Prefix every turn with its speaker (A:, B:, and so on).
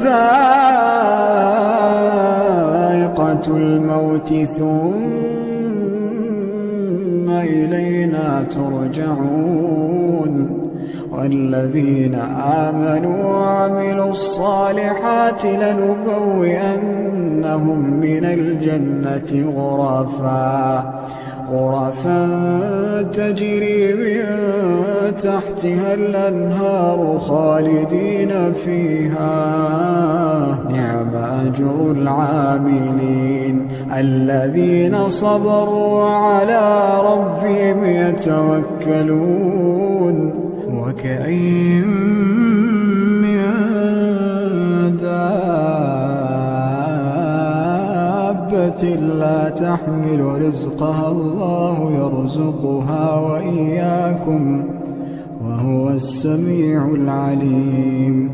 A: ذائقة الموت ثم إلينا ترجعون والذين آمنوا وعملوا الصالحات لنبوئنهم من الجنة غرفا تجري من تحتها الأنهار خالدين فيها نعم أجر العاملين الذين صبروا وعلى ربهم يتوكلون وكأين من دابة لا تحمل رزقها الله يرزقها وإياكم وهو السميع العليم